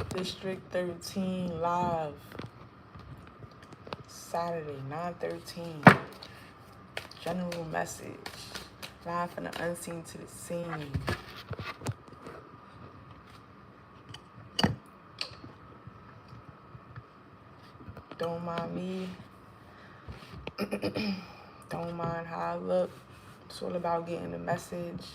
District 13 live. Saturday, 9/13. General message. Live from the unseen to the scene. Don't mind me. Don't mind how I look. It's all about getting the message.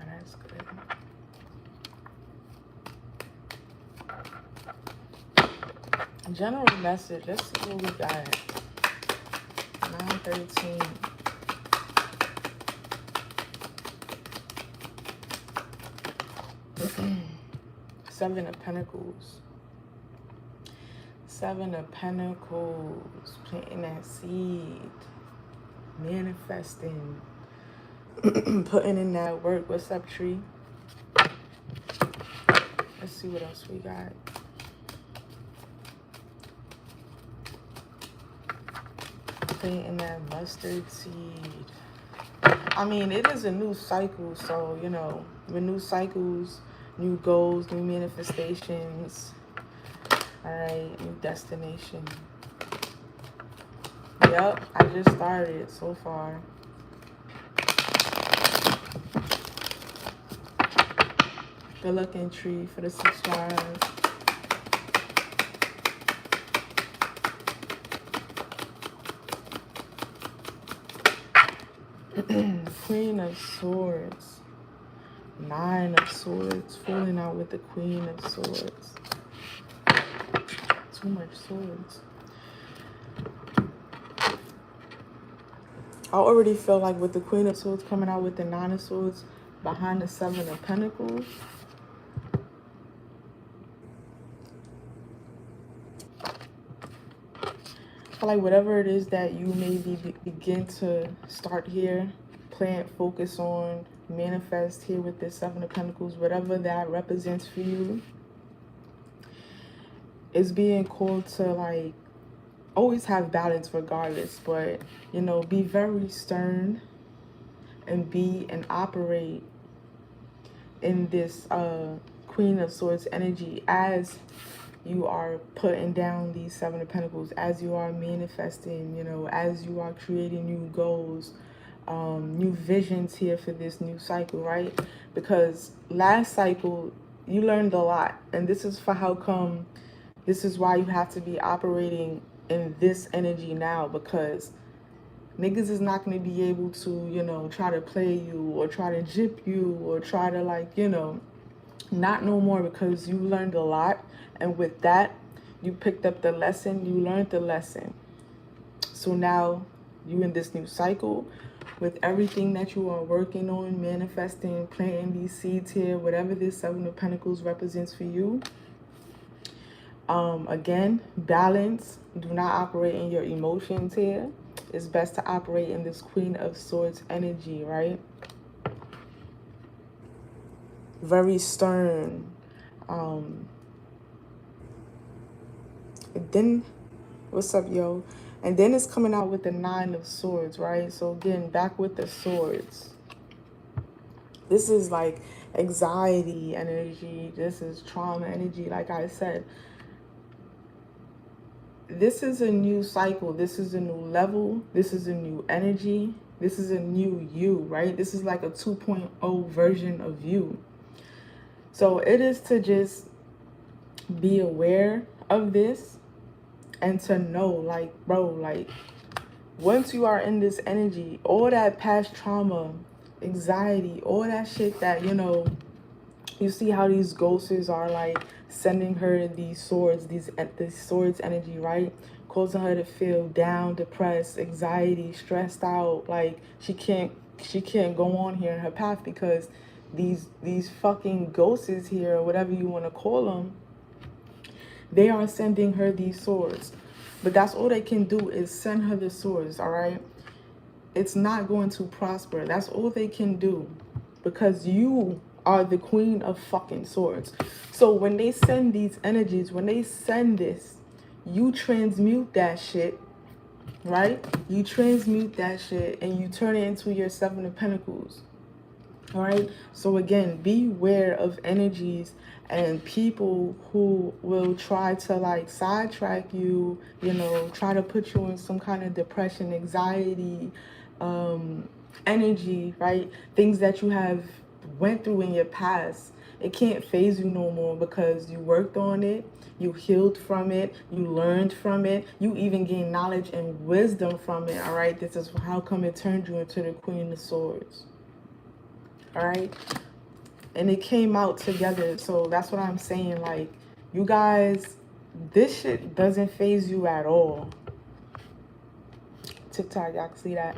That's good. General message. Let's see what we got. 9/13. Seven of Pentacles. Seven of Pentacles. Planting that seed. Manifesting. Putting in that work. What's up, tree? Let's see what else we got. Planting that mustard seed. I mean, it is a new cycle, so, you know, with new cycles, new goals, new manifestations, all right, new destination. Yep, I just started so far. Good looking tree for the subscribers. Queen of Swords. Nine of Swords. Falling out with the Queen of Swords. Too much swords. I already feel like with the Queen of Swords coming out with the Nine of Swords behind the Seven of Pentacles. I feel like whatever it is that you maybe begin to start here, plant, focus on, manifest here with this Seven of Pentacles, whatever that represents for you, is being called to, like, always have balance regardless, but, you know, be very stern and be and operate in this Queen of Swords energy as you are putting down these Seven of Pentacles, as you are manifesting, you know, as you are creating new goals, new visions here for this new cycle, right? Because last cycle you learned a lot, and this is for how come, this is why you have to be operating in this energy now, because niggas is not going to be able to, you know, try to play you or try to jip you or try to, like, you know, not no more, because you learned a lot, and with that you picked up the lesson, you learned the lesson. So now you in this new cycle with everything that you are working on, manifesting, planting these seeds here, whatever this Seven of Pentacles represents for you. Again, balance. Do not operate in your emotions here. It's best to operate in this Queen of Swords energy, right? very stern. And then, what's up, yo? And then it's coming out with the 9 of Swords, right? So again, back with the swords. This is like anxiety energy. This is trauma energy. Like I said, this is a new cycle. This is a new level. This is a new energy. This is a new you, right? This is like a 2.0 version of you. So it is to just be aware of this and to know, like, bro, like, once you are in this energy, all that past trauma, anxiety, all that shit that, you know, you see how these ghosts are like sending her these swords, these swords energy, right? Causing her to feel down, depressed, anxiety, stressed out, like she can't go on here in her path because these fucking ghosts here, or whatever you want to call them, they are sending her these swords. But that's all they can do is send her the swords, all right? It's not going to prosper. That's all they can do, because you are the queen of fucking swords. So when they send these energies, when they send this, you transmute that shit, right? You transmute that shit and you turn it into your 7 of Pentacles. All right. So again, beware of energies and people who will try to like sidetrack you, you know, try to put you in some kind of depression, anxiety, energy, right? Things that you have went through in your past. It can't phase you no more because you worked on it, you healed from it, you learned from it, you even gained knowledge and wisdom from it. All right. This is how come it turned you into the Queen of Swords. All right. And it came out together. So that's what I'm saying. Like, you guys, this shit doesn't phase you at all. TikTok, y'all can see that.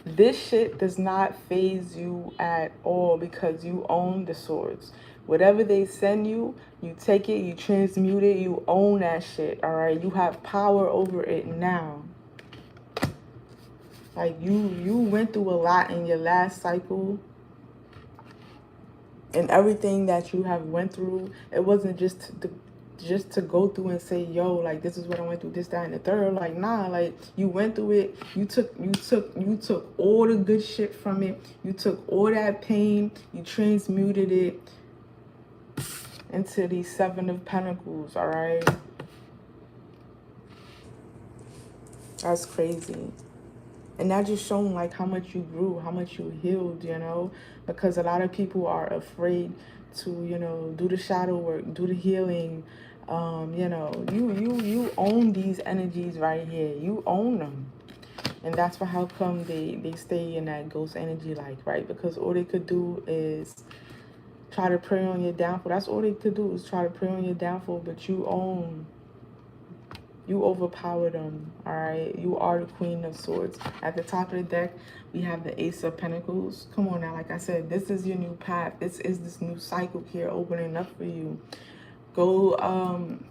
This shit does not phase you at all because you own the swords. Whatever they send you, you take it, you transmute it, you own that shit. All right. You have power over it now. Like, you went through a lot in your last cycle. And everything that you have went through, it wasn't just to go through and say, yo, like, this is what I went through, this, that, and the third. Like, nah, like, you went through it. You took all the good shit from it. You took all that pain. You transmuted it into the 7 of Pentacles. All right. That's crazy. And that just showing like how much you grew, how much you healed, you know, because a lot of people are afraid to, you know, do the shadow work, do the healing. You know, you own these energies right here. You own them. And that's for how come they stay in that ghost energy, like, right? Because all they could do is try to prey on your downfall. That's all they could do is try to prey on your downfall, but you overpower them, all right? You are the Queen of Swords. At the top of the deck, we have the Ace of Pentacles. Come on now, like I said, this is your new path. This is this new cycle here opening up for you. Go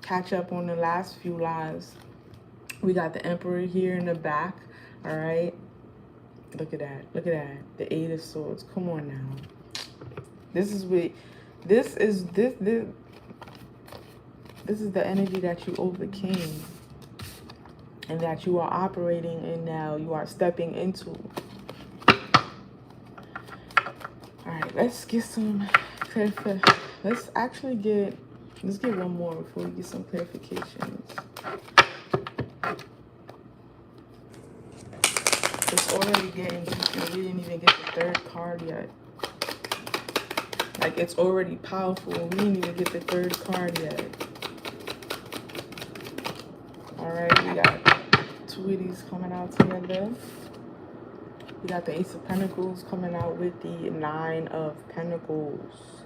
catch up on the last few lives. We got the Emperor here in the back, all right? Look at that. Look at that. The 8 of Swords. Come on now. This is what... This is the energy that you overcame. And that you are operating in now, you are stepping into. All right, let's get some clarification. Let's get one more before we get some clarifications. It's already getting deep and we didn't even get the 3rd card yet. Like, it's already powerful and we didn't even get the 3rd card yet. All right, we got 2 of these coming out together. We got the Ace of Pentacles coming out with the 9 of Pentacles.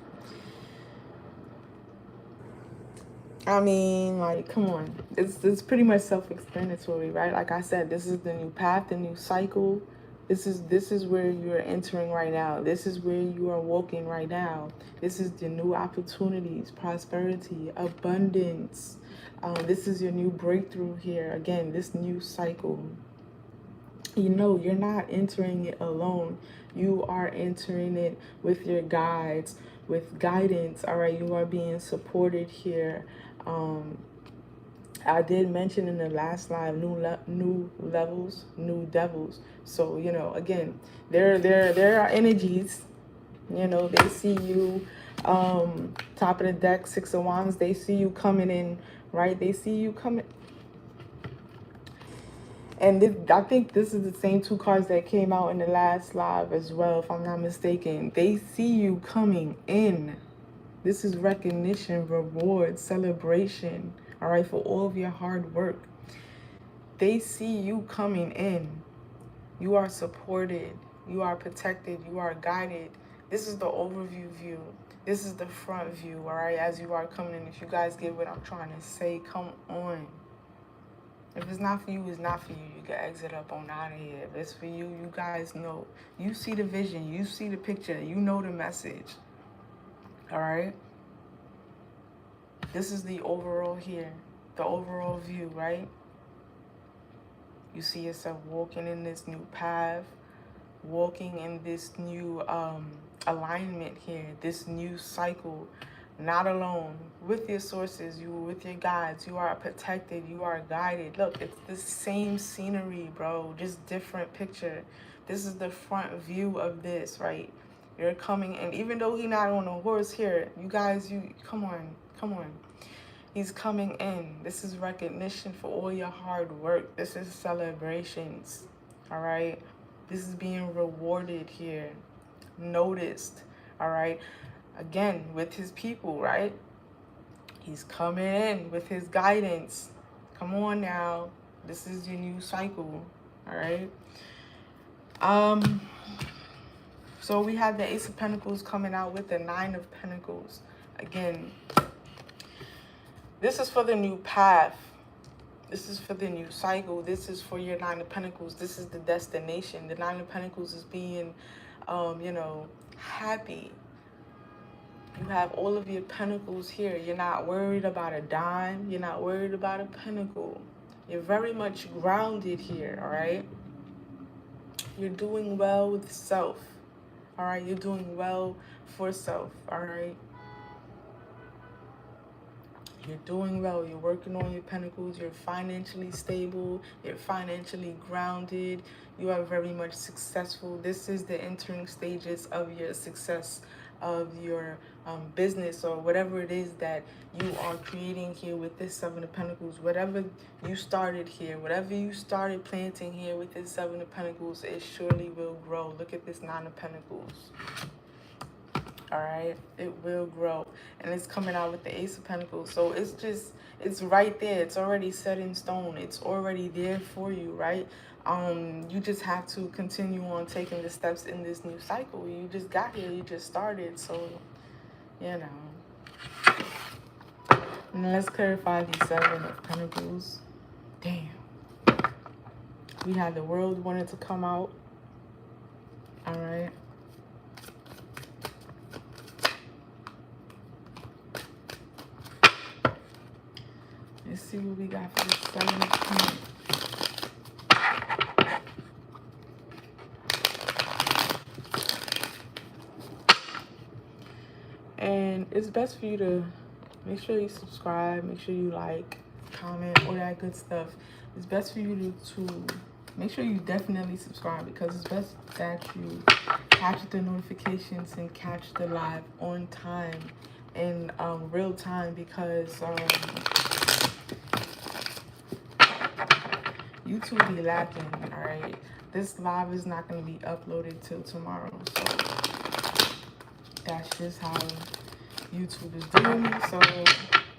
I mean, like, come on. It's pretty much self-explanatory, right? Like I said, this is the new path, the new cycle. This is where you're entering right now. This is where you are walking right now. This is the new opportunities, prosperity, abundance. This is your new breakthrough here. Again, this new cycle. You know, you're not entering it alone. You are entering it with your guides, with guidance. All right, you are being supported here. I did mention in the last live, new levels, new devils. So you know, again, there are energies. You know, they see you, top of the deck, Six of Wands. They see you coming in, right? They see you coming. And this, I think this is the same two cards that came out in the last live as well, if I'm not mistaken. They see you coming in. This is recognition, reward, celebration, all right, for all of your hard work. They see you coming in. You are supported. You are protected. You are guided. This is the overview view. This is the front view, all right, as you are coming in. If you guys get what I'm trying to say, come on. If it's not for you, it's not for you. You can exit up on out of here. If it's for you, you guys know. You see the vision. You see the picture. You know the message. All right? This is the overall here. The overall view, right? You see yourself walking in this new path. Walking in this new alignment here. This new cycle. Not alone, with your sources, you with your guides, you are protected, you are guided. Look, it's the same scenery, bro, just different picture. This is the front view of this, right? You're coming in, even though he's not on a horse here, you guys, you come on. He's coming in. This is recognition for all your hard work. This is celebrations, all right? This is being rewarded here, noticed, all right? Again, with his people, right? He's coming in with his guidance. Come on now. This is your new cycle, all right? So we have the Ace of Pentacles coming out with the Nine of Pentacles. Again, this is for the new path. This is for the new cycle. This is for your Nine of Pentacles. This is the destination. The Nine of Pentacles is being, you know, happy. You have all of your pentacles here. You're not worried about a dime. You're not worried about a pentacle. You're very much grounded here, all right? You're doing well with self, all right? You're doing well for self, all right? You're doing well. You're working on your pentacles. You're financially stable. You're financially grounded. You are very much successful. This is the entering stages of your success, of your business, or whatever it is that you are creating here with this Seven of Pentacles. Whatever you started here, whatever you started planting here with this Seven of Pentacles, it surely will grow. Look at this Nine of Pentacles. All right, it will grow. And it's coming out with the Ace of Pentacles. So it's just, it's right there. It's already set in stone. It's already there for you, right? You just have to continue on taking the steps in this new cycle. You just got here. You just started. So, you know. And let's clarify the Seven of Pentacles. Damn. We had the World wanted to come out. All right. Let's see what we got for this Seven of Pentacles. And it's best for you to make sure you subscribe, make sure you like, comment, all that good stuff. It's best for you to make sure you definitely subscribe, because it's best that you catch the notifications and catch the live on time, in real time, because YouTube be lacking, all right? This live is not going to be uploaded till tomorrow, so that's just how YouTube is doing it. So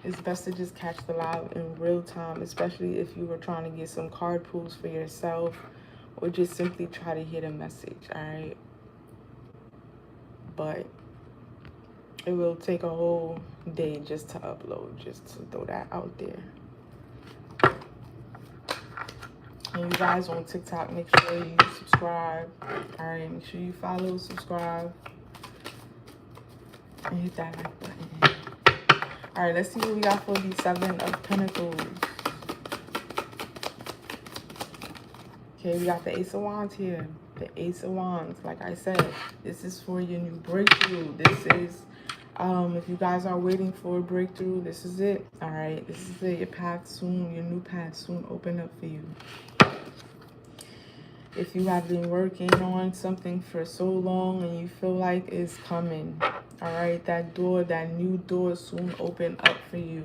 it's best to just catch the live in real time, especially if you were trying to get some card pulls for yourself, or just simply try to hit a message, all right? But it will take a whole day just to upload, just to throw that out there. And you guys on TikTok, make sure you subscribe. All right, make sure you follow, subscribe, and hit that like button. All right, let's see what we got for the Seven of Pentacles. Okay, we got the Ace of Wands here. The Ace of Wands, like I said, this is for your new breakthrough. This is If you guys are waiting for a breakthrough, this is it. All right, this is it. Your path soon, your new path soon open up for you. If you have been working on something for so long and you feel like it's coming, all right, that door, that new door soon open up for you.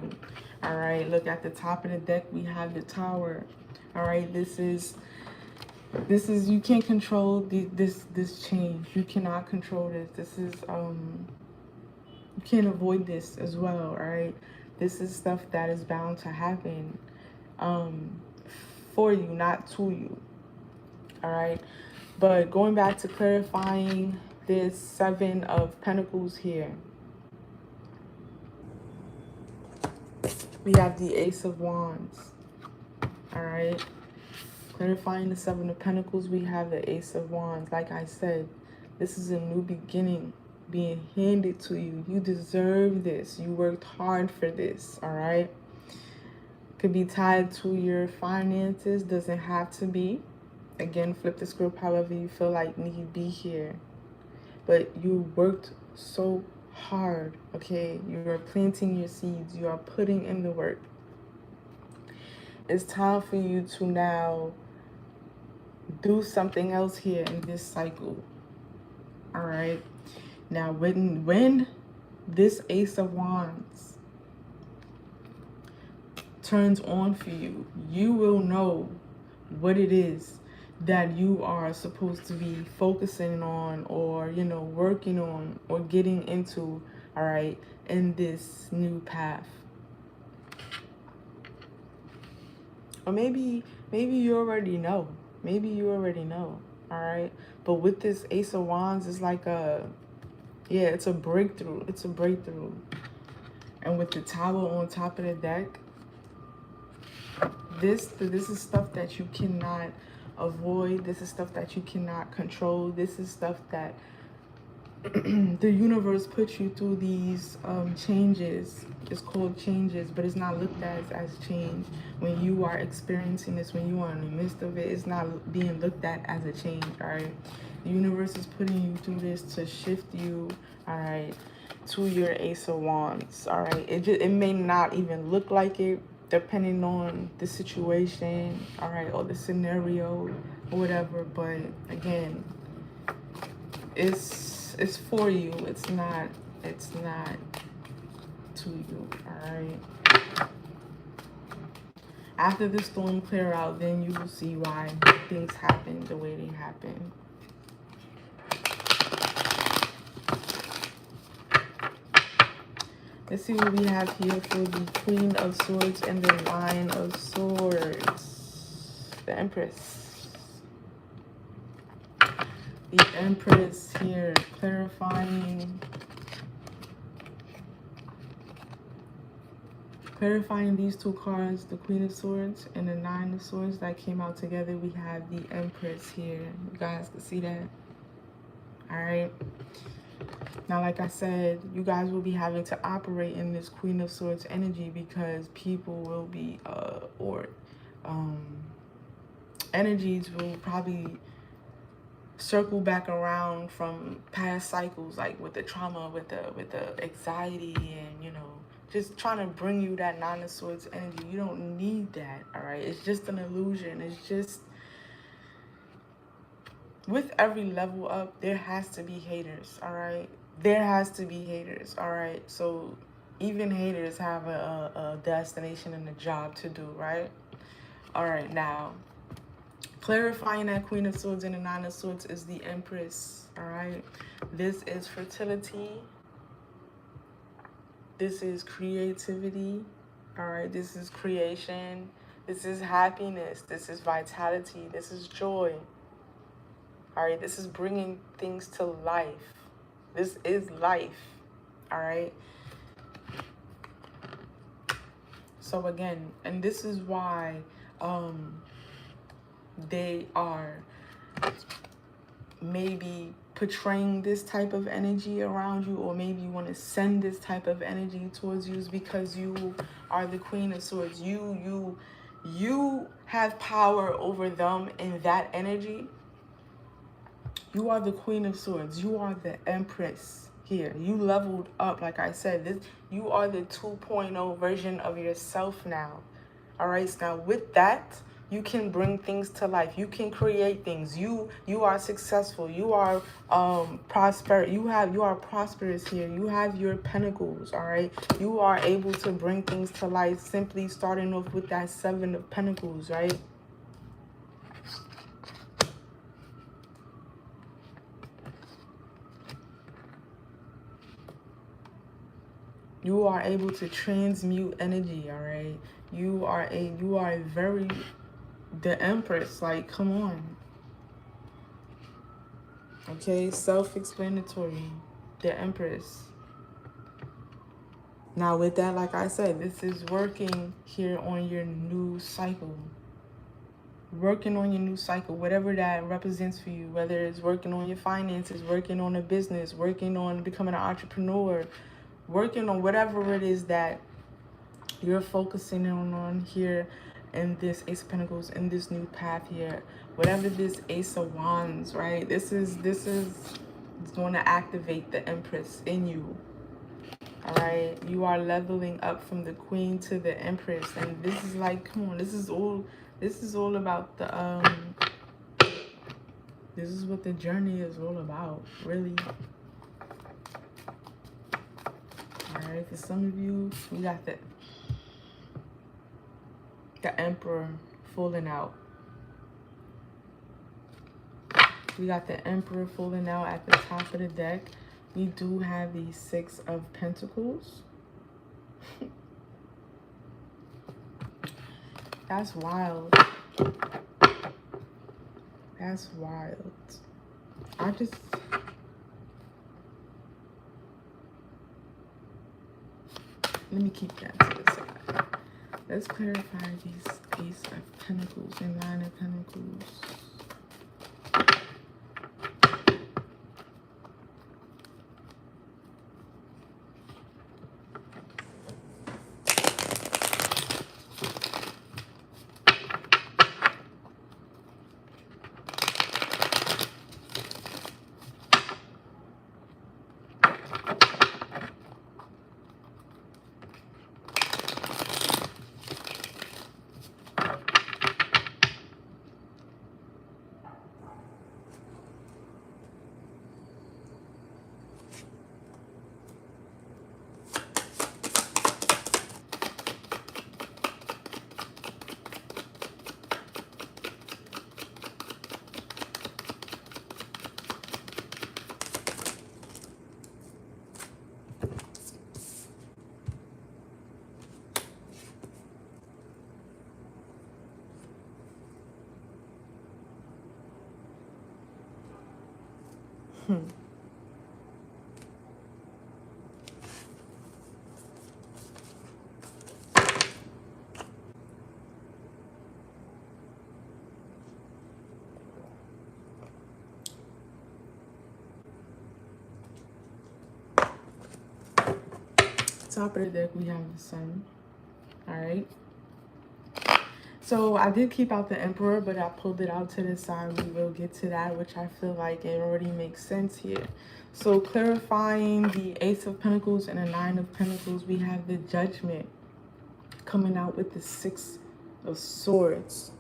All right, look at the top of the deck, we have the Tower. All right, this is you can't control this change. You cannot control this. This is you can't avoid this as well. All right, this is stuff that is bound to happen for you, not to you. All right, but going back to clarifying this Seven of Pentacles here, we have the Ace of Wands. All right, clarifying the Seven of Pentacles, we have the Ace of Wands. Like I said, this is a new beginning being handed to you. You deserve this. You worked hard for this. All right, could be tied to your finances, doesn't have to be. Again, flip the script however you feel like need be here. But you worked so hard, okay? You are planting your seeds. You are putting in the work. It's time for you to now do something else here in this cycle. All right? Now, when this Ace of Wands turns on for you, you will know what it is that you are supposed to be focusing on, or working on, or getting into, all right, in this new path. Or maybe you already know. All right, but with this Ace of Wands, it's like it's a breakthrough. And with the Tower on top of the deck, this is stuff that you cannot avoid. This is stuff that you cannot control. This is stuff that the universe puts you through these changes. It's called changes, but it's not looked at as change. When you are experiencing this, when you are in the midst of it, it's not being looked at as a change. All right, the universe is putting you through this to shift you, all right, to your Ace of Wands. All right, it may not even look like it, depending on the situation, all right, or the scenario or whatever. But again, it's for you. It's not to you. All right, after the storm clear out, then you will see why things happen the way they happen. Let's see what we have here for the Queen of Swords and the Nine of Swords. The Empress. The Empress here, clarifying these two cards, the Queen of Swords and the Nine of Swords that came out together. We have the Empress here. You guys can see that. All right. Now, like I said, you guys will be having to operate in this Queen of Swords energy, because people will be, energies will probably circle back around from past cycles, like with the trauma, with the anxiety, and just trying to bring you that Nine of Swords energy. You don't need that, all right? It's just an illusion. It's just, with every level up, there has to be haters, all right? There has to be haters, all right? So even haters have a destination and a job to do, right? All right, now, clarifying that Queen of Swords and the Nine of Swords is the Empress, all right? This is fertility. This is creativity, all right? This is creation. This is happiness. This is vitality. This is joy. All right, this is bringing things to life. This is life, all right? So again, and this is why they are maybe portraying this type of energy around you, or maybe you want to send this type of energy towards you, is because you are the Queen of Swords. You have power over them in that energy. You are the Queen of Swords. You are the Empress here. You leveled up, like I said. You are the 2.0 version of yourself now. All right, so now with that, you can bring things to life. You can create things. You are successful. You are prosper. You are prosperous here. You have your pentacles. All right, you are able to bring things to life simply starting off with that 7 of Pentacles, right? You are able to transmute energy, all right? You are very, the Empress, like, come on. Okay, self-explanatory. The Empress. Now with that, like I said, this is working here on your new cycle. Working on your new cycle, whatever that represents for you, whether it's working on your finances, working on a business, working on becoming an entrepreneur, working on whatever it is that you're focusing on here in this Ace of Pentacles, in this new path here, whatever this Ace of Wands, right? This is going to activate the Empress in you. All right, you are leveling up from the Queen to the Empress, and this is like, come on, this is all about the this is what the journey is all about, really. All right, for some of you, we got the Emperor falling out. We got the Emperor falling out at the top of the deck. We do have the 6 of Pentacles. That's wild. That's wild. Let me keep that to the side. Let's clarify these Ace of Pentacles and 9 of Pentacles. Top of the deck, we have the Sun. All right. So I did keep out the Emperor, but I pulled it out to the side. We will get to that, which I feel like it already makes sense here. So clarifying the Ace of Pentacles and the 9 of Pentacles, we have the Judgment coming out with the 6 of Swords.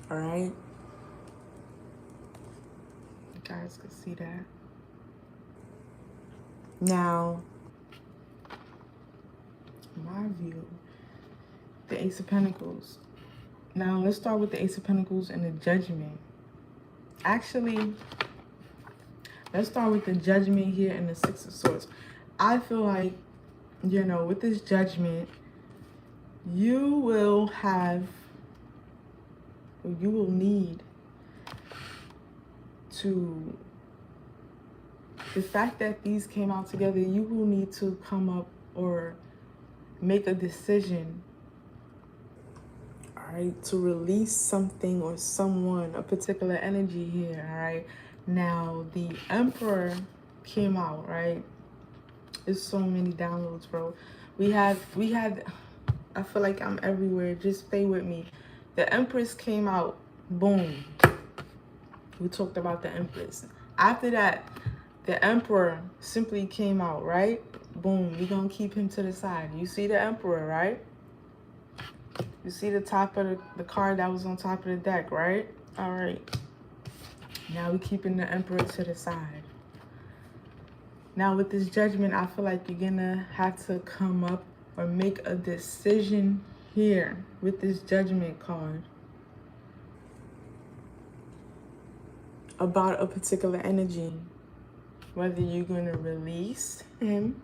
All right. You guys can see that. Now, my view, the Ace of Pentacles. Now, let's start with the Ace of Pentacles and the Judgment. Actually, let's start with the Judgment here and the 6 of Swords. I feel like, you know, with this Judgment, you will need to, the fact that these came out together, you will need to come up or make a decision, all right, to release something or someone, a particular energy here, all right? Now, the Emperor came out, right? There's so many downloads, bro. We had, I feel like I'm everywhere. Just stay with me. The Empress came out Boom. We talked about the Empress. After that, the Emperor simply came out, right? Boom. We're going to keep him to the side. You see the Emperor, right? You see the top of the card that was on top of the deck, right? All right. Now we're keeping the Emperor to the side. Now with this Judgment, I feel like you're going to have to come up or make a decision here with this Judgment card about a particular energy. Whether you're going to release him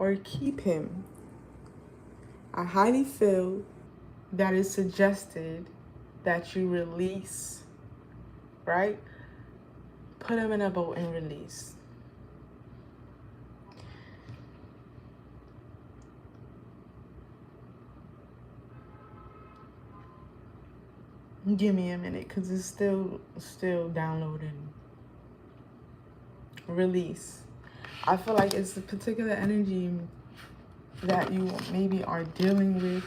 or keep him. I highly feel that it's suggested that you release, right? Put him in a boat and release. Give me a minute, because it's still downloading. Release. I feel like it's a particular energy that you maybe are dealing with,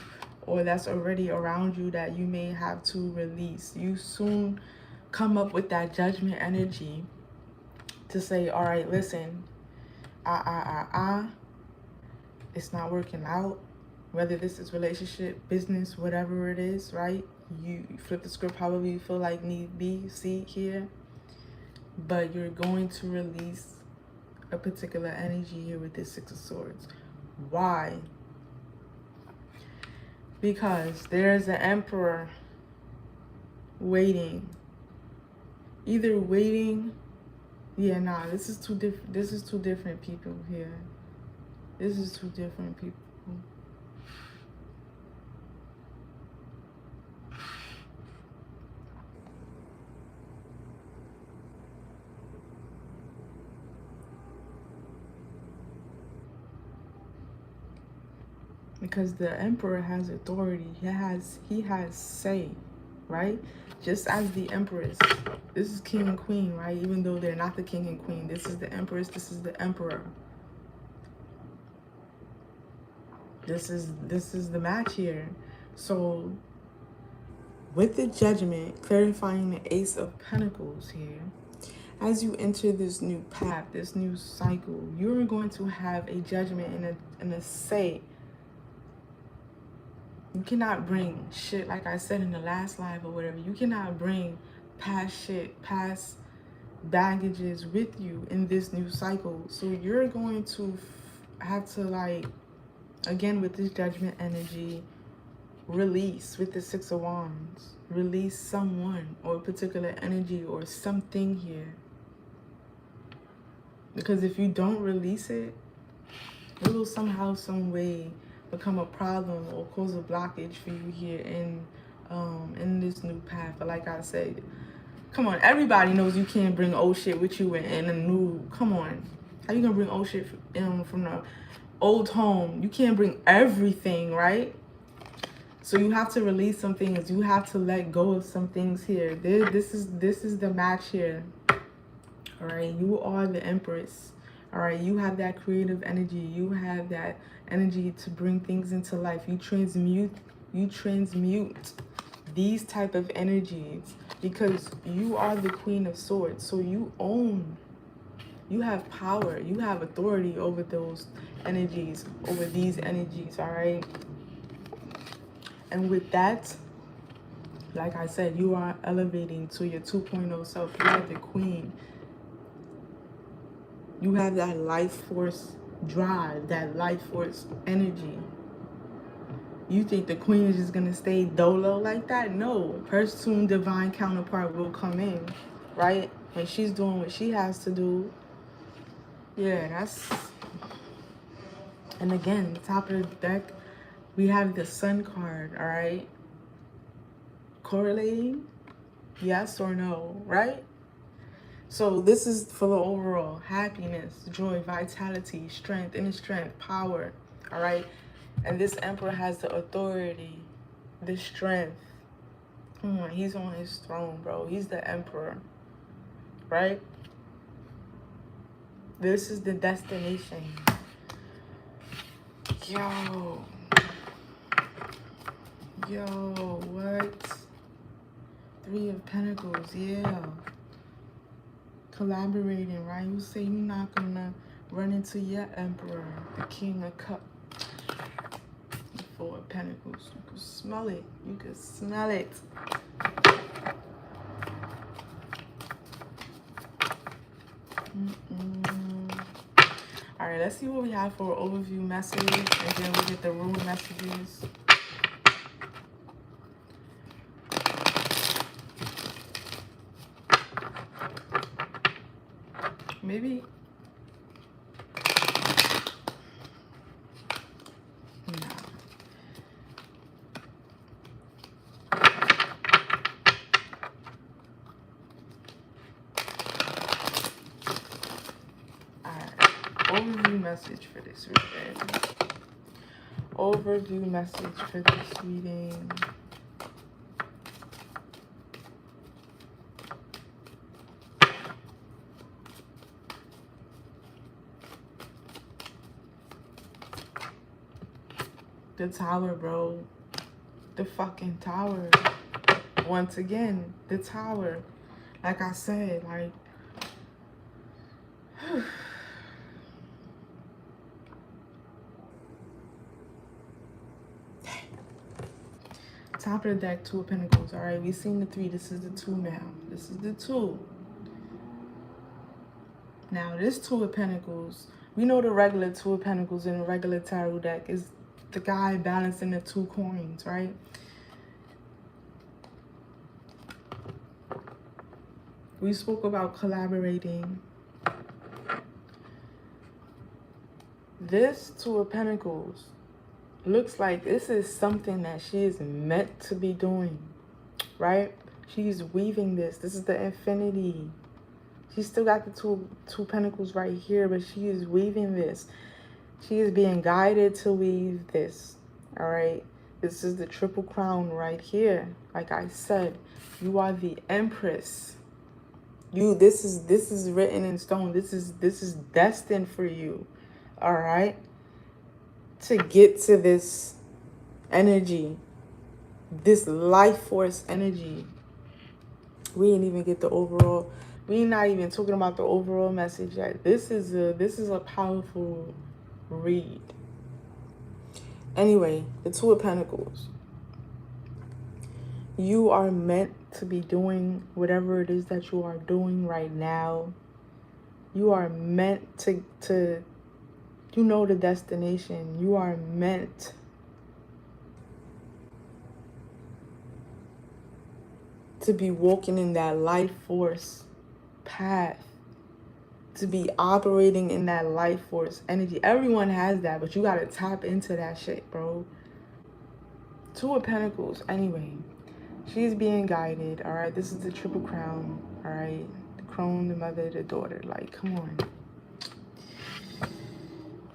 or that's already around you, that you may have to release. You soon come up with that Judgment energy to say, all right, listen, it's not working out. Whether this is relationship, business, whatever it is, right? You flip the script however you feel like need be, see, here. But you're going to release a particular energy here with this Six of Swords. Why? Because there's an Emperor waiting. Either waiting, this is two different. This is two different people here. This is two different people. Because the Emperor has authority. He has say, right? Just as the Empress. This is King and Queen, right? Even though they're not the King and Queen. This is the Empress. This is the Emperor. This is the match here. So with the Judgment, clarifying the Ace of Pentacles here, as you enter this new path, this new cycle, you're going to have a judgment and a say. You cannot bring shit, like I said in the last live or whatever, you cannot bring past shit, past baggages with you in this new cycle. So you're going to have to, like, again, with this Judgment energy, release with the Six of Wands. Release someone or a particular energy or something here. Because if you don't release it, it will somehow, some way become a problem or cause a blockage for you here in this new path. But like I said, come on, everybody knows you can't bring old shit with you in a new, come on. How you gonna bring old shit from the old home? You can't bring everything, right? So you have to release some things. You have to let go of some things here. This is the match here. All right, you are the Empress. All right, you have that creative energy. You have that energy to bring things into life. You transmute these type of energies because you are the Queen of Swords. So you have power. You have authority over those energies, over these energies, all right? And with that, like I said, you are elevating to your 2.0 self. You are the Queen. You have that life force drive, that life force energy. You think the Queen is just going to stay dolo like that? No. Her soon divine counterpart will come in, right? When she's doing what she has to do. Yeah, that's... And again, top of the deck, we have the Sun card, all right? Correlating? Yes or no, right? So this is for the overall happiness, joy, vitality, strength, inner strength, power, all right? And this Emperor has the authority, the strength. Come on, he's on his throne, bro. He's the Emperor, right? This is the destination. Yo, what? Three of Pentacles, yeah. Collaborating, right? You say you're not gonna run into your Emperor, the King of Cups. The Four of Pentacles. You can smell it. You can smell it. All right, let's see what we have for an overview message, and then we get the rune messages. Maybe. No. All right. Overview message for this reading. Overview message for this reading. The Tower, bro. The fucking Tower. Once again, the Tower. Like I said, like... Top of the deck, Two of Pentacles. All right, we've seen the three. This is the two now. This is the two. Now, this Two of Pentacles, we know the regular Two of Pentacles in the regular tarot deck is the guy balancing the two coins, right? We spoke about collaborating. This Two of Pentacles looks like this is something that she is meant to be doing, right? She's weaving this. This is the infinity. She still got the two pentacles right here, but she is weaving this. She is being guided to weave this, all right? This is the Triple Crown right here. Like I said, you are the Empress. This is written in stone. This is destined for you, all right? To get to this energy, this life force energy. We didn't even get the overall. We're not even talking about the overall message yet. This is a powerful read. Anyway, the Two of Pentacles. You are meant to be doing whatever it is that you are doing right now. You are meant to you know the destination. You are meant to be walking in that life force path, to be operating in that life force energy. Everyone has that, but you got to tap into that shit, bro. Two of Pentacles. Anyway, she's being guided, all right? This is the Triple Crown, all right? The crone, the mother, the daughter. Like, come on.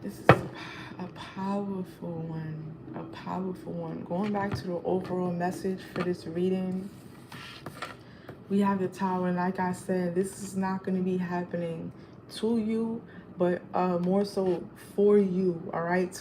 This is a powerful one. A powerful one. Going back to the overall message for this reading, we have the Tower. And like I said, this is not going to be happening to you, but more so for you, all right?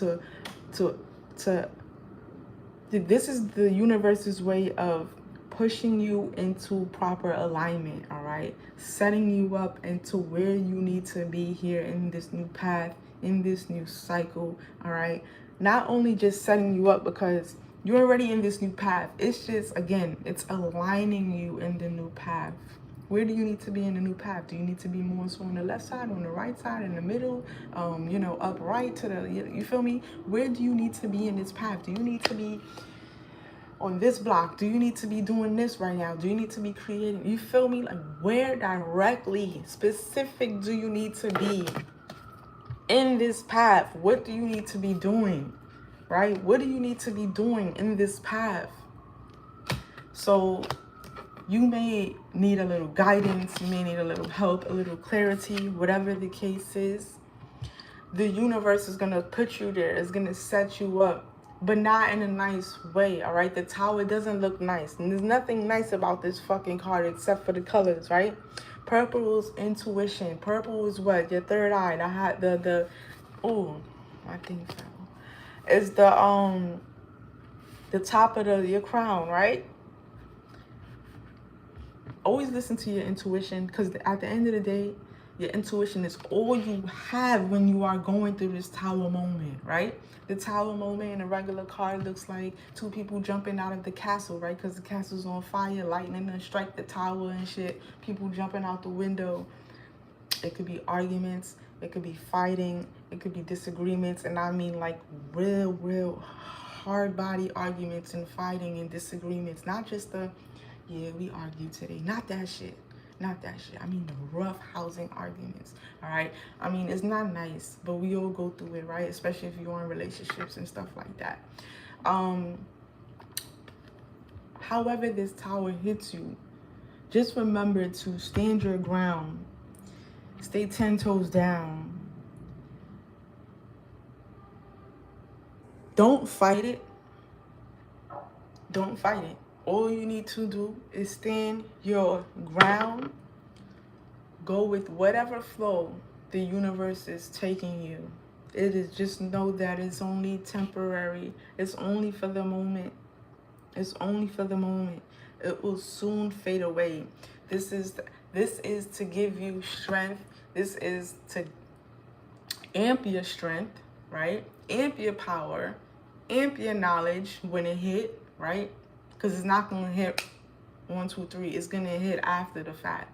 This is the universe's way of pushing you into proper alignment, all right? Setting you up into where you need to be here in this new path, in this new cycle, all right? Not only just setting you up because you're already in this new path. It's just, again, it's aligning you in the new path. Where do you need to be in the new path? Do you need to be more so on the left side, on the right side, in the middle, you know, upright to the, you feel me? Where do you need to be in this path? Do you need to be on this block? Do you need to be doing this right now? Do you need to be creating? You feel me? Like, where directly, specific do you need to be in this path? What do you need to be doing, right? What do you need to be doing in this path? So you may need a little guidance. You may need a little help, a little clarity, whatever the case is. The universe is going to put you there. It's going to set you up, but not in a nice way, all right? The Tower doesn't look nice. And there's nothing nice about this fucking card except for the colors, right? Purple is intuition. Purple is what? Your third eye. Oh, my thing fell. It's the top of your crown, right? always listen to your intuition, because at the end of the day, your intuition is all you have when you are going through this tower moment, right? The tower moment in a regular card looks like two people jumping out of the castle, right? Because the castle's on fire, lightning and strike the tower and shit. People jumping out the window. It could be arguments. It could be fighting. It could be disagreements. And I mean like real hard body arguments and fighting and disagreements. Not just the, yeah, we argued today. Not that shit. Not that shit. I mean the rough housing arguments. All right. I mean, it's not nice, but we all go through it, right? Especially if you're in relationships and stuff like that. However this tower hits you, just remember to stand your ground. Stay 10 toes down. Don't fight it. Don't fight it. All you need to do is stand your ground. Go with whatever flow the universe is taking you. It is, just know that it's only temporary. It's only for the moment. It's only for the moment. It will soon fade away. This is to give you strength. This is to amp your strength, right? Amp your power, amp your knowledge when it hit, right? Because it's not going to hit 1, 2, 3. It's going to hit after the fact,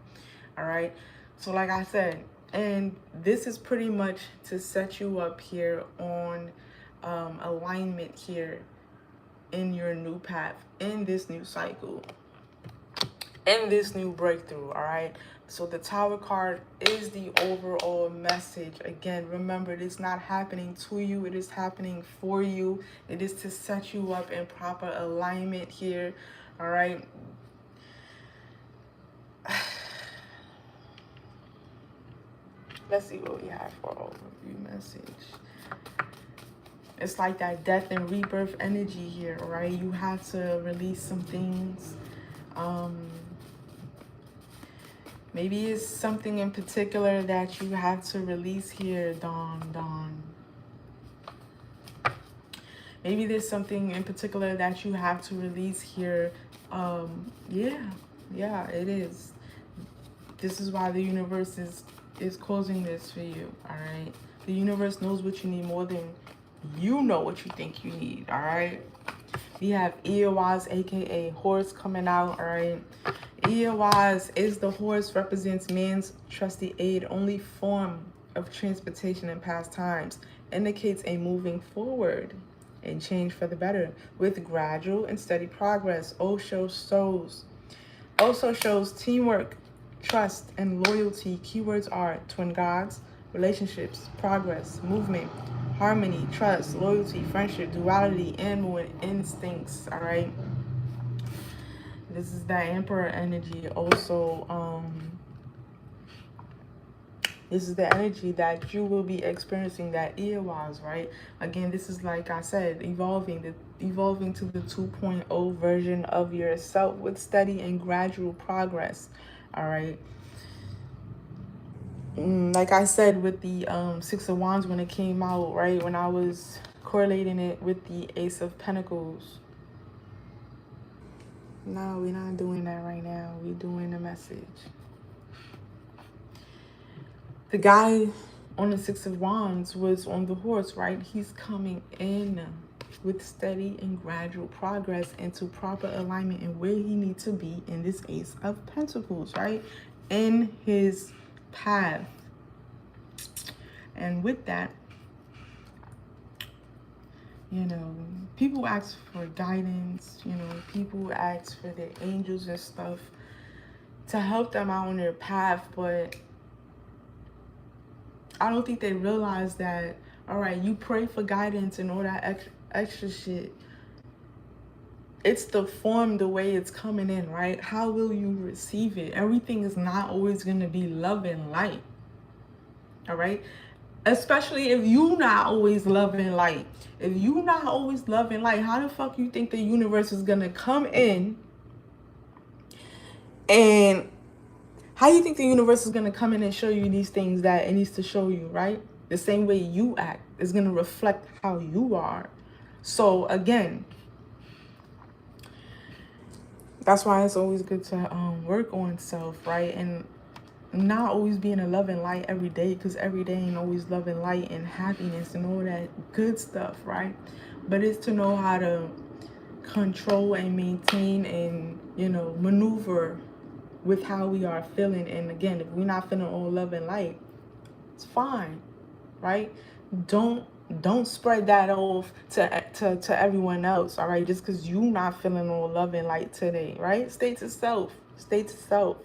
all right? So like I said, and this is pretty much to set you up here on alignment here in your new path, in this new cycle, in this new breakthrough, all right? So the Tower card is the overall message. Again, remember, it is not happening to you. It is happening for you. It is to set you up in proper alignment here, all right? Let's see what we have for overview message. It's like that death and rebirth energy here, right? You have to release some things. Maybe it's something in particular that you have to release here, Dawn. Maybe there's something in particular that you have to release here. Yeah, it is. This is why the universe is causing this for you, all right? The universe knows what you need more than you know what you think you need, all right? We have Eowaz, aka horse, coming out, all right? Eowaz is the horse, represents man's trusty aid, only form of transportation in past times, indicates a moving forward and change for the better with gradual and steady progress. Also shows teamwork, trust, and loyalty. Keywords are twin gods, relationships, progress, movement, harmony, trust, loyalty, friendship, duality, animal instincts, all right? This is that Emperor energy. Also, this is the energy that you will be experiencing, that Eowaz, right? Again, this is, like I said, evolving to the 2.0 version of yourself with steady and gradual progress, all right? Like I said, with the Six of Wands when it came out, right? When I was correlating it with the Ace of Pentacles. No, we're not doing that right now. We're doing the message. The guy on the Six of Wands was on the horse, right? He's coming in with steady and gradual progress into proper alignment and where he needs to be in this Ace of Pentacles, right? In his path. And with that, you know, people ask for guidance, you know, people ask for the angels and stuff to help them out on their path, but I don't think they realize that, all right, you pray for guidance and all that extra shit. It's the form, the way it's coming in, right? How will you receive it? Everything is not always going to be love and light, all right? Especially if you not always loving light. If you not always loving light, how the fuck you think the universe is gonna come in? And how you think the universe is gonna come in and show you these things that it needs to show you, right? The same way you act is gonna reflect how you are. So again, That's why it's always good to work on self, right? And not always being a loving light every day, because every day ain't always loving light and happiness and all that good stuff, right? But it's to know how to control and maintain and, you know, maneuver with how we are feeling. And again, if we're not feeling all love and light, it's fine, right? Don't spread that off to everyone else, all right? Just because you not feeling all love and light today, right? Stay to self. Stay to self.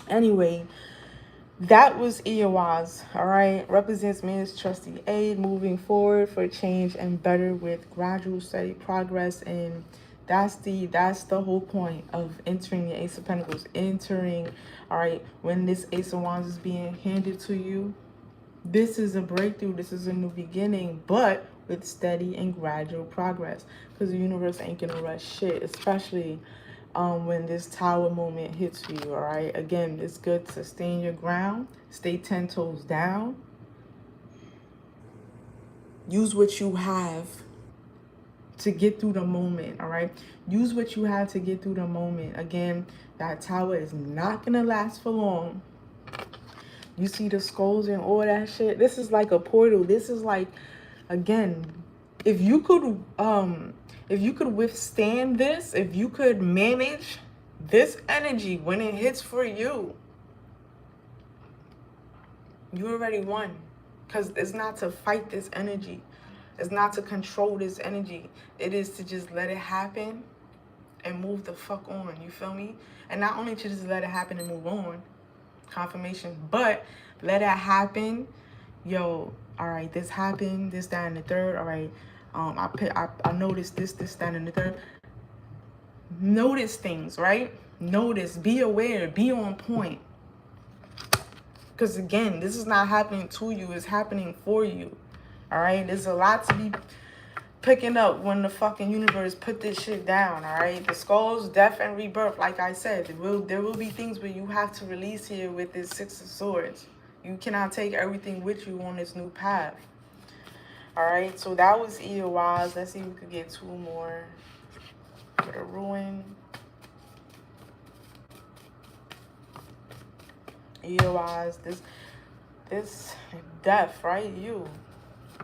Anyway, that was Iawaz, all right? Represents man's trusty aid, moving forward for change and better with gradual, steady progress. And that's the whole point of entering the Ace of Pentacles. Entering, all right, when this Ace of Wands is being handed to you, this is a breakthrough. This is a new beginning, but with steady and gradual progress. Because the universe ain't gonna rush shit, especially when this tower moment hits you, all right? Again, it's good to stand your ground, stay 10 toes down. Use what you have to get through the moment, all right? Use what you have to get through the moment. Again, that tower is not gonna last for long. You see the skulls and all that shit? This is like a portal. This is like, again, if you could withstand this, if you could manage this energy when it hits for you, you already won. Because it's not to fight this energy. It's not to control this energy. It is to just let it happen and move the fuck on. You feel me? And not only to just let it happen and move on, confirmation, but let it happen. Yo, all right, this happened, this, that, and the third. All right, I noticed this, that, and the third. Notice things, right? Notice, be aware, be on point. Because again, this is not happening to you, it's happening for you. All right, there's a lot to be picking up when the fucking universe put this shit down. All right, the skulls, death, and rebirth. Like I said, there will be things where you have to release here with this Six of Swords. You cannot take everything with you on this new path. All right, so that was Iawaz. Let's see if we could get two more for the ruin. Iawaz, this death, right? You.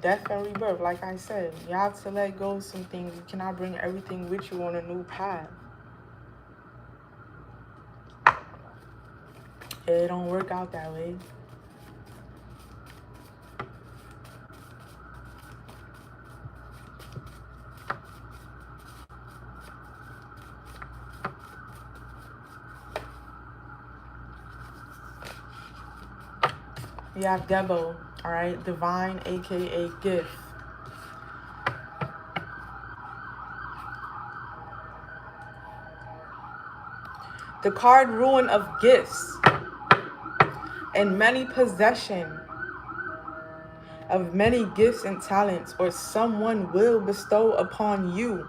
Death and rebirth, like I said. You have to let go of some things. You cannot bring everything with you on a new path. It don't work out that way. You have Debo, all right? Divine, aka gift. The card ruin of gifts and many possession of many gifts and talents, or someone will bestow upon you.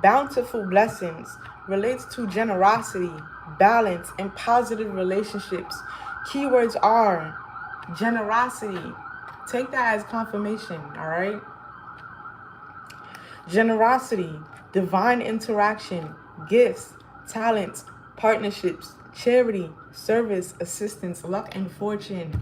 Bountiful blessings relates to generosity, balance, and positive relationships. Keywords are generosity. Take that as confirmation, all right? Generosity, divine interaction, gifts, talents, partnerships, charity, service, assistance, luck, and fortune.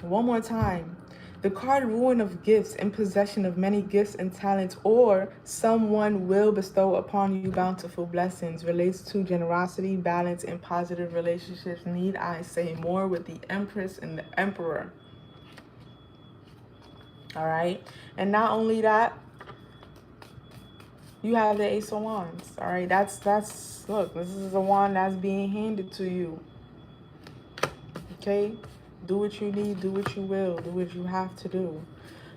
One more time. The card ruin of gifts and possession of many gifts and talents, or someone will bestow upon you bountiful blessings, relates to generosity, balance, and positive relationships. Need I say more with the Empress and the Emperor? All right. And not only that, you have the Ace of Wands. All right. That's look, this is a wand that's being handed to you. Okay. Do what you need, do what you will, do what you have to do.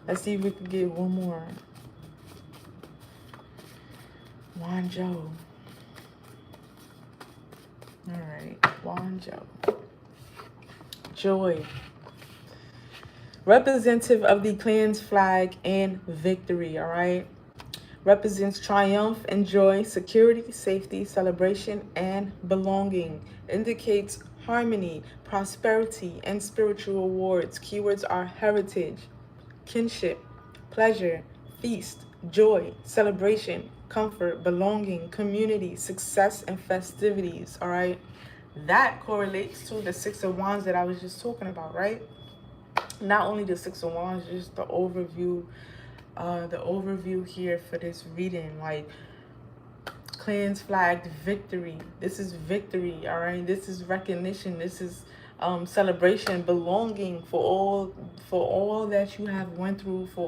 Let's see if we can get one more. Wanjo. All right, Wanjo. Joy. Representative of the clan's flag and victory, all right? Represents triumph and joy, security, safety, celebration, and belonging. Indicates harmony, prosperity, and spiritual rewards. Keywords are heritage, kinship, pleasure, feast, joy, celebration, comfort, belonging, community, success, and festivities, all right? That correlates to the Six of Wands that I was just talking about, right? Not only the Six of Wands, just the overview here for this reading. Like, clans flagged victory. This is victory, all right? This is recognition. This is celebration, belonging for all that you have went through, for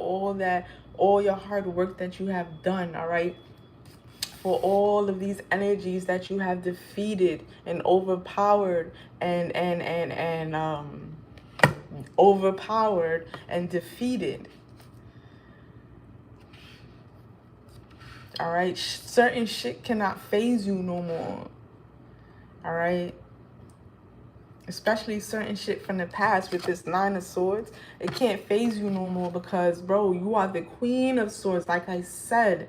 all your hard work that you have done, all right? For all of these energies that you have defeated and overpowered and overpowered and defeated. All right, certain shit cannot phase you no more. All right, especially certain shit from the past with this Nine of Swords. It can't phase you no more because, bro, you are the Queen of Swords. Like I said,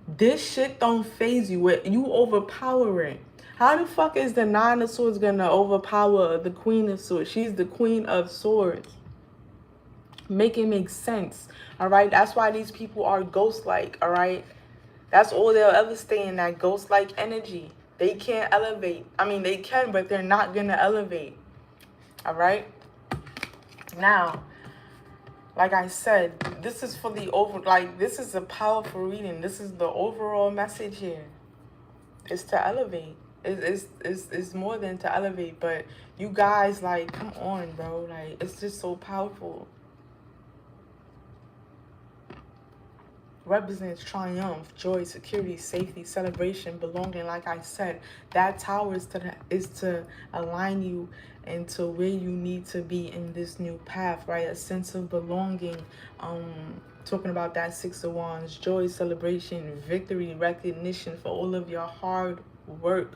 this shit don't phase you. You overpower it. How the fuck is the Nine of Swords gonna overpower the Queen of Swords? She's the Queen of Swords. Make it make sense. All right, that's why these people are ghost-like. All right, that's all they'll ever stay in, that ghost-like energy. They can't elevate. I mean, they can, but they're not going to elevate. All right? Now, like I said, this is for the this is a powerful reading. This is the overall message here. It's to elevate. It's more than to elevate, but you guys, like, come on, bro. Like, it's just so powerful. Represents triumph, joy, security, safety, celebration, belonging. Like I said, that tower is to align you into where you need to be in this new path, right? A sense of belonging. Talking about that Six of Wands, joy, celebration, victory, recognition for all of your hard work.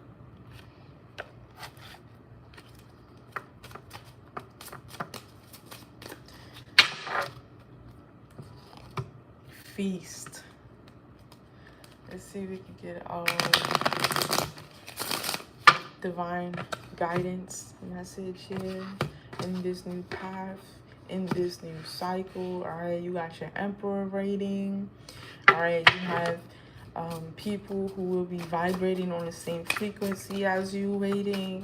Feast. Let's see if we can get divine guidance message here in this new path, in this new cycle. All right, you got your Emperor rating. All right, you have people who will be vibrating on the same frequency as you waiting.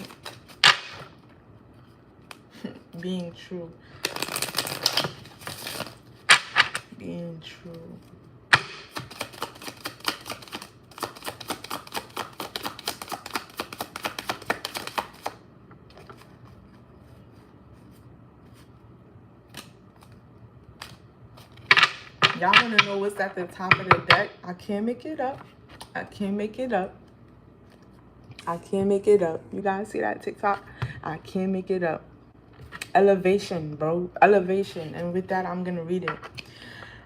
Being true. Being true. Y'all want to know what's at the top of the deck? I can't make it up. I can't make it up. I can't make it up. You guys see that TikTok? I can't make it up. Elevation, bro. Elevation. And with that, I'm going to read it.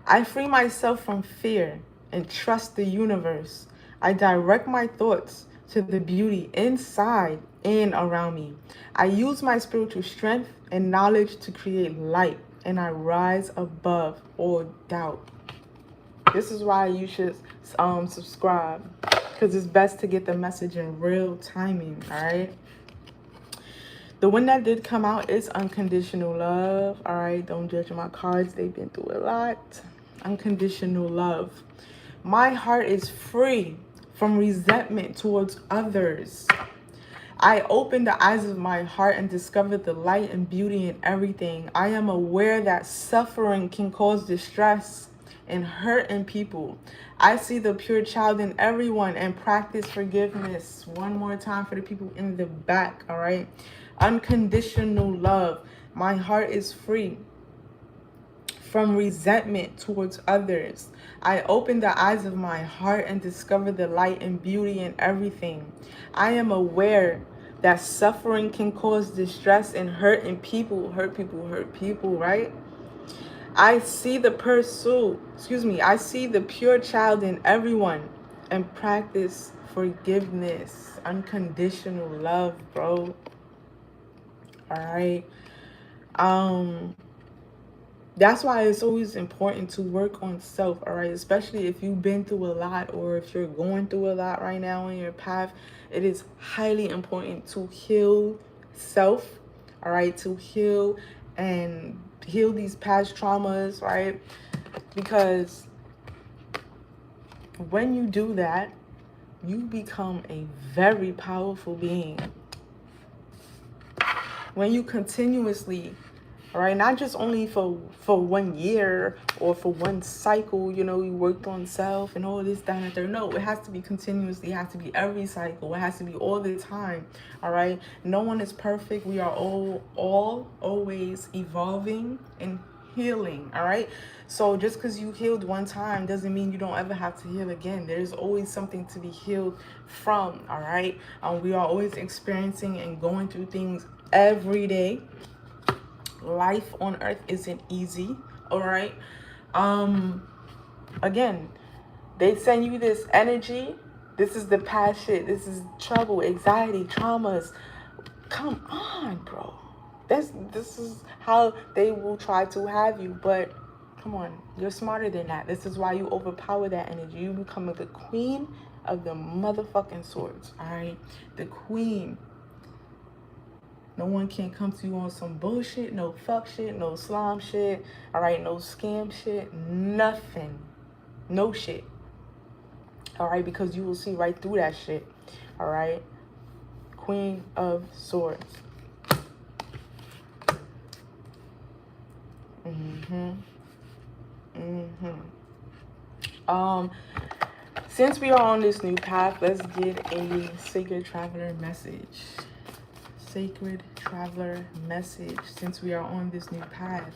I free myself from fear and trust the universe. I direct my thoughts to the beauty inside and around me. I use my spiritual strength and knowledge to create light, and I rise above all doubt. This is why you should subscribe, because it's best to get the message in real timing, all right? The one that did come out is Unconditional Love, all right? Don't judge my cards. They've been through a lot. Unconditional love. My heart is free from resentment towards others. I open the eyes of my heart and discover the light and beauty in everything. I am aware that suffering can cause distress and hurt in people. I see the pure child in everyone and practice forgiveness. One more time for the people in the back, all right? Unconditional love. My heart is free from resentment towards others. I open the eyes of my heart and discover the light and beauty in everything. I am aware that suffering can cause distress and hurt in people. Hurt people, right? I see the I see the pure child in everyone and practice forgiveness. Unconditional love, bro. All right. That's why it's always important to work on self, all right? Especially if you've been through a lot or if you're going through a lot right now in your path. It is highly important to heal self, all right? To heal and heal these past traumas, right? Because when you do that, you become a very powerful being. When you continuously, all right, not just only for 1 year or for one cycle, you know, you worked on self and all this, that, and third. No, it has to be continuously. It has to be every cycle. It has to be all the time. All right. No one is perfect. We are all always evolving and healing. All right. So just because you healed one time doesn't mean you don't ever have to heal again. There's always something to be healed from. All right. We are always experiencing and going through things every day. Life on earth isn't easy. All right. Again, they send you this energy. This is the past shit. This is trouble, anxiety, traumas. Come on, bro. This is how they will try to have you. But come on, you're smarter than that. This is why you overpower that energy. You become the queen of the motherfucking swords. All right. The queen. No one can come to you on some bullshit, no fuck shit, no slime shit, all right, no scam shit, nothing, no shit, all right, because you will see right through that shit, all right. Queen of Swords. Since we are on this new path, let's get a Sacred Traveler message. Sacred Traveler message, since we are on this new path.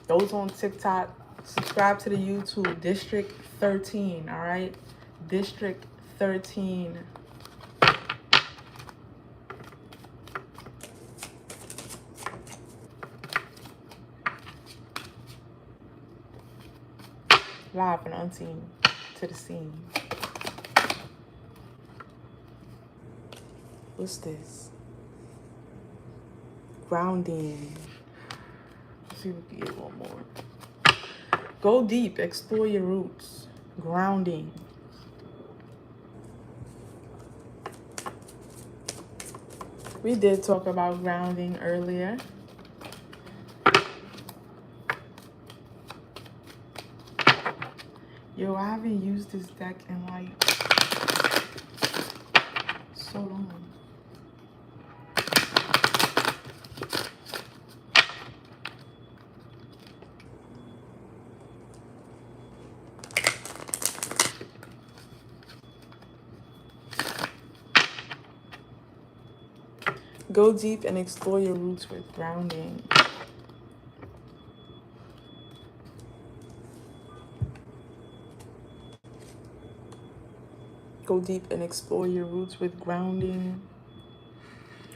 Those on TikTok, subscribe to the YouTube, District 13, all right? District 13. Live and unseen to the scene. What's this? Grounding. Let's see if we can get one more. Go deep, explore your roots. Grounding. We did talk about grounding earlier. Yo, I haven't used this deck in like so long. Go deep and explore your roots with grounding. Go deep and explore your roots with grounding.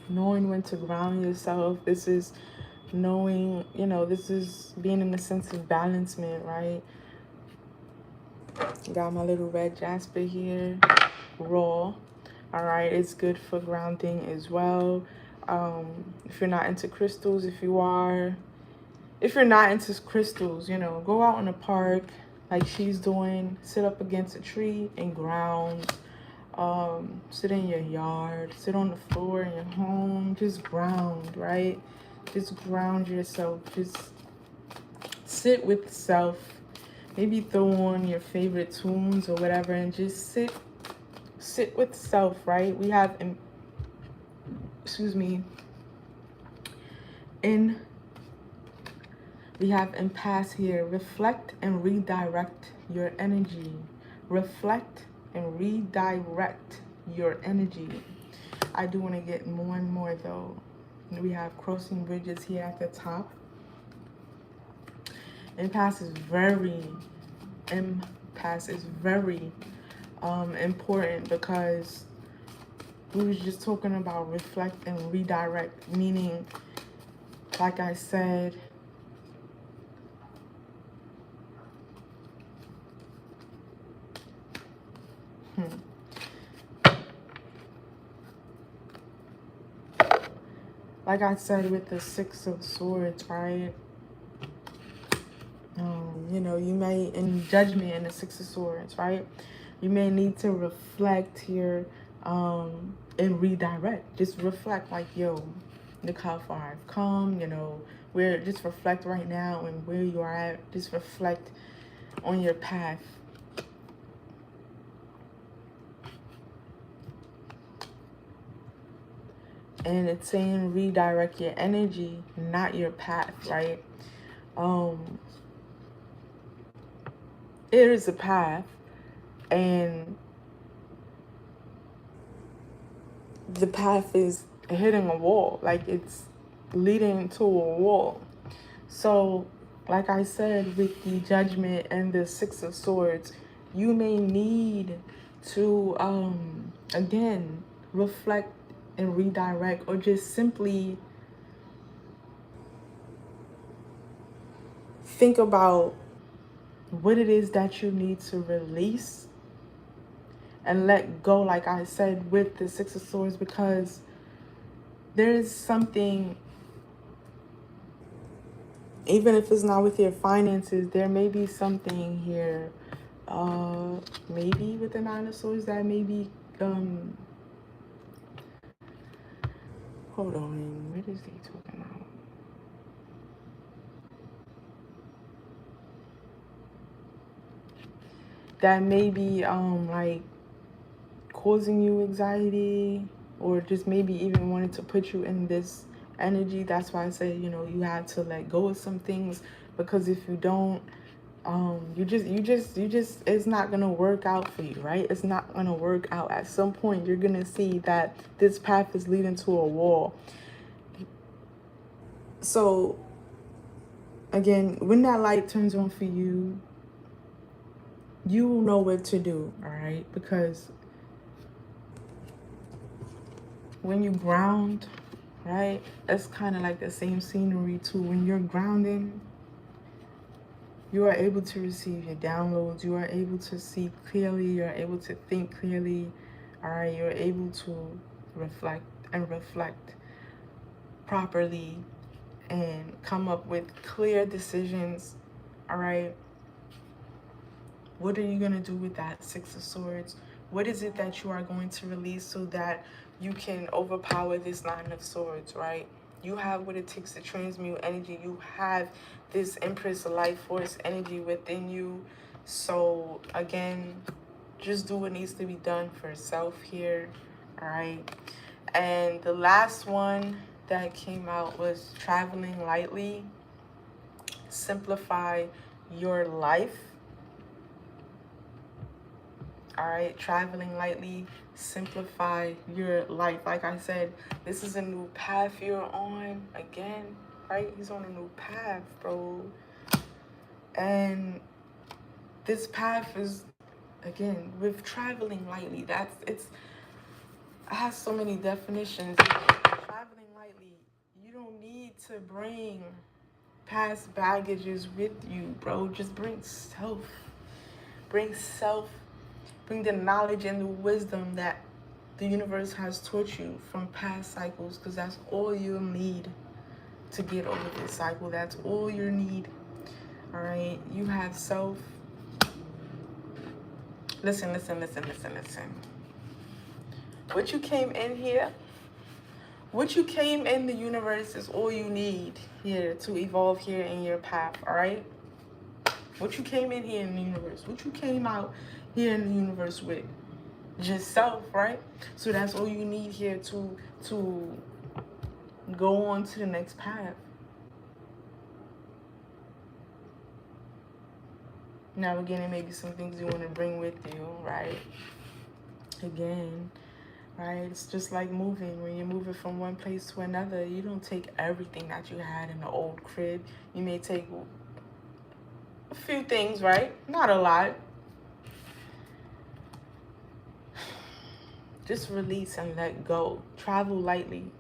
Knowing when to ground yourself. This is knowing, you know, this is being in a sense of balancement, right? Got my little red jasper here, raw. All right, it's good for grounding as well. If you're not into crystals, if you're not into crystals, you know, go out in the park like she's doing, sit up against a tree and ground. Sit in your yard, sit on the floor in your home, just ground, right? Just ground yourself, just sit with self. Maybe throw on your favorite tunes or whatever and just sit with self, right? We have, we have impasse here. Reflect and redirect your energy. Reflect and redirect your energy. I do want to get more and more though. We have crossing bridges here at the top. Impasse is very important because we was just talking about reflect and redirect, meaning, like I said, like I said with the Six of Swords, right? You know, you may, in Judgment in the Six of Swords, right? You may need to reflect here and redirect. Just reflect like, yo, Look how far I've come, where, just reflect right now and where you are at. Just reflect on your path. And it's saying redirect your energy, not your path, right? It is a path, and the path is hitting a wall, like it's leading to a wall. So, like I said, with the Judgment and the Six of Swords, you may need to, again, reflect and redirect, or just simply think about what it is that you need to release and let go, like I said, with the Six of Swords, because there's something, even if it's not with your finances, there may be something here, maybe with the Nine of Swords, that may be, hold on, what is he talking about? That may be, like, causing you anxiety, or just maybe even wanting to put you in this energy. That's why I say, you have to let go of some things, because if you don't, you just it's not gonna work out for you, right? It's not gonna work out. At some point you're gonna see that this path is leading to a wall. So again, when that light turns on for you, you will know what to do, all right? Because when you ground, right, it's kind of like the same scenery too. When you're grounding, you are able to receive your downloads. You are able to see clearly. You're able to think clearly. All right, you're able to reflect properly and come up with clear decisions. All right. What are you going to do with that Six of Swords? What is it that you are going to release so that you can overpower this Nine of Swords, right? You have what it takes to transmute energy. You have this Empress Life Force energy within you. So again, just do what needs to be done for self here, all right? And the last one that came out was traveling lightly. Simplify your life. All right, traveling lightly, simplify your life. Like I said, this is a new path you're on again, right? He's on a new path, bro. And this path is, again, with traveling lightly, it has so many definitions. Traveling lightly, you don't need to bring past baggages with you, bro. Just bring self. Bring self. Bring the knowledge and the wisdom that the universe has taught you from past cycles, because that's all you'll need to get over this cycle. That's all you need. All right, you have self. Listen. What you came in here, what you came in the universe is all you need here to evolve here in your path. All right, what you came in here in the universe, what you came out here in the universe with, just self, right? So that's all you need here to go on to the next path. Now again, it may be some things you want to bring with you, right? Again, right? It's just like moving. When you're moving from one place to another, you don't take everything that you had in the old crib. You may take a few things, right? Not a lot. Just release and let go. Travel lightly.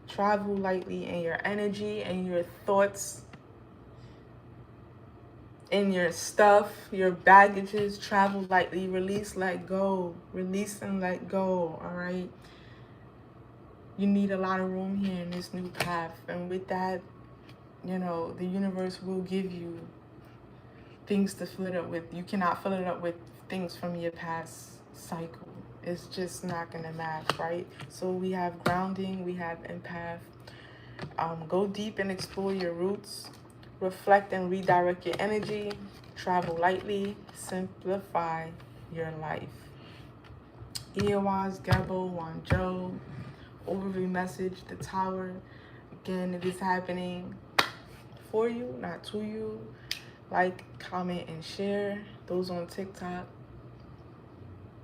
Travel lightly in your energy and your thoughts, in your stuff, your baggages. Travel lightly. Release, let go. Release and let go, all right? You need a lot of room here in this new path. And with that, the universe will give you things to fill it up with. You cannot fill it up with things from your past cycle. It's just not going to match, right? So we have grounding, we have empath, Go deep and explore your roots. Reflect and redirect your energy. Travel lightly. Simplify your life. Eowaz, Gabo, Wanjo. Overview message, the tower. Again, it is happening for you, not to you. Like, comment, and share. Those on TikTok.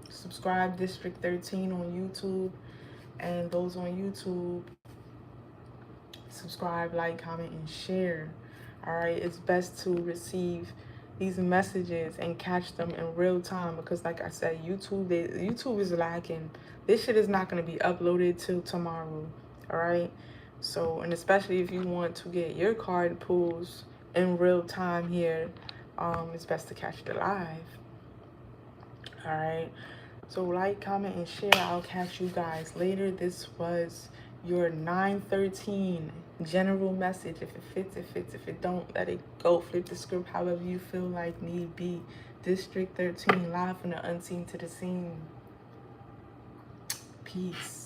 Subscribe, District 13 on YouTube. And those on YouTube, subscribe, like, comment, and share. All right, it's best to receive these messages and catch them in real time because, like I said, YouTube is lacking. This shit is not going to be uploaded till tomorrow. All right, so, and especially if you want to get your card pulls in real time here, it's best to catch the live. All right, so like, comment, and share. I'll catch you guys later. This was your 913 general message. If it fits, it fits. If it don't, let it go. Flip the script however you feel like need be. District 13, live from the unseen to the scene. Peace.